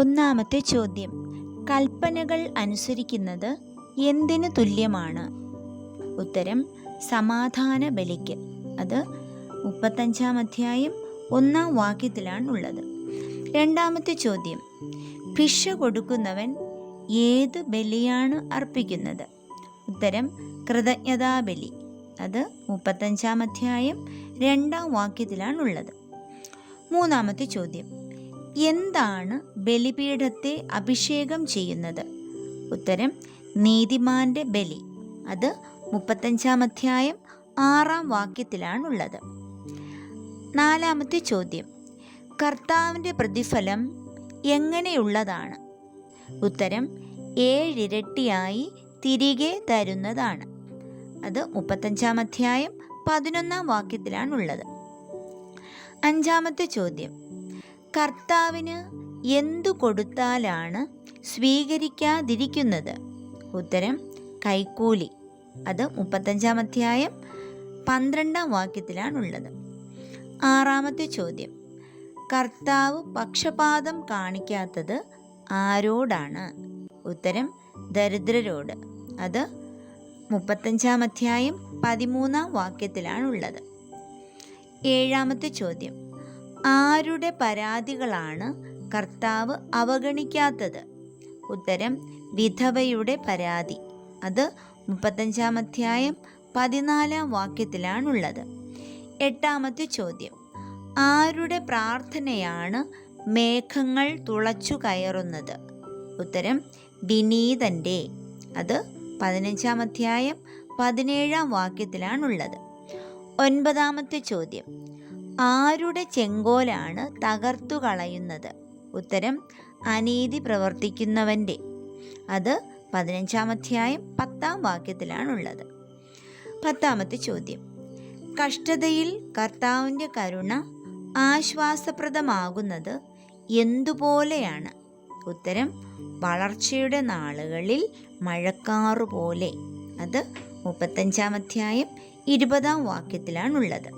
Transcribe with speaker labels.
Speaker 1: ഒന്നാമത്തെ ചോദ്യം, കൽപ്പനകൾ അനുസരിക്കുന്നത് എന്തിനു തുല്യമാണ്? ഉത്തരം സമാധാന ബലിക്ക്. അത് 35 അധ്യായം 1 വാക്യത്തിലാണുള്ളത്. രണ്ടാമത്തെ ചോദ്യം, ഭിക്ഷ കൊടുക്കുന്നവൻ ഏത് ബലിയാണ് അർപ്പിക്കുന്നത്? ഉത്തരം കൃതജ്ഞതാബലി. അത് 35 അധ്യായം 2 വാക്യത്തിലാണുള്ളത്. മൂന്നാമത്തെ ചോദ്യം, എന്താണ് ബലിപീഠത്തെ അഭിഷേകം ചെയ്യുന്നത്? ഉത്തരം നീതിമാന്റെ ബലി. അത് 35 അധ്യായം 6 വാക്യത്തിലാണുള്ളത്. നാലാമത്തെ ചോദ്യം, കർത്താവിൻ്റെ പ്രതിഫലം എങ്ങനെയുള്ളതാണ്? ഉത്തരം 7 ഇരട്ടിയായി തിരികെ തരുന്നതാണ്. അത് 35 അധ്യായം 11 വാക്യത്തിലാണുള്ളത്. അഞ്ചാമത്തെ ചോദ്യം, കർത്താവിന് എന്തു കൊടുത്താലാണ് സ്വീകരിക്കാതിരിക്കുന്നത്? ഉത്തരം കൈക്കൂലി. അത് 35 അധ്യായം 12 വാക്യത്തിലാണുള്ളത്. ആറാമത്തെ ചോദ്യം, കർത്താവ് പക്ഷപാതം കാണിക്കാത്തത് ആരോടാണ്? ഉത്തരം ദരിദ്രരോട്. അത് 35 അധ്യായം 13 വാക്യത്തിലാണുള്ളത്. ഏഴാമത്തെ ചോദ്യം, ആരുടെ പരാതികളാണ് കർത്താവ് അവഗണിക്കാത്തത്? ഉത്തരം വിധവയുടെ പരാതി. അത് 35 അധ്യായം 14 വാക്യത്തിലാണുള്ളത്. എട്ടാമത്തെ ചോദ്യം, ആരുടെ പ്രാർത്ഥനയാണ് മേഘങ്ങൾ തുളച്ചു കയറുന്നത്? ഉത്തരം വിനീതൻ്റെ. അത് 15 അധ്യായം 17 വാക്യത്തിലാണുള്ളത്. ഒൻപതാമത്തെ ചോദ്യം, ആരുടെ ചെങ്കോലാണ് തകർത്തു കളയുന്നത്? ഉത്തരം അനീതി പ്രവർത്തിക്കുന്നവൻ്റെ. അത് 15 അധ്യായം 10 വാക്യത്തിലാണുള്ളത്. പത്താമത്തെ ചോദ്യം, കഷ്ടതയിൽ കർത്താവിൻ്റെ കരുണ ആശ്വാസപ്രദമാകുന്നത് എന്തുപോലെയാണ്? ഉത്തരം വളർച്ചയുടെ നാളുകളിൽ മഴക്കാറുപോലെ. അത് 35 അധ്യായം 20 വാക്യത്തിലാണുള്ളത്.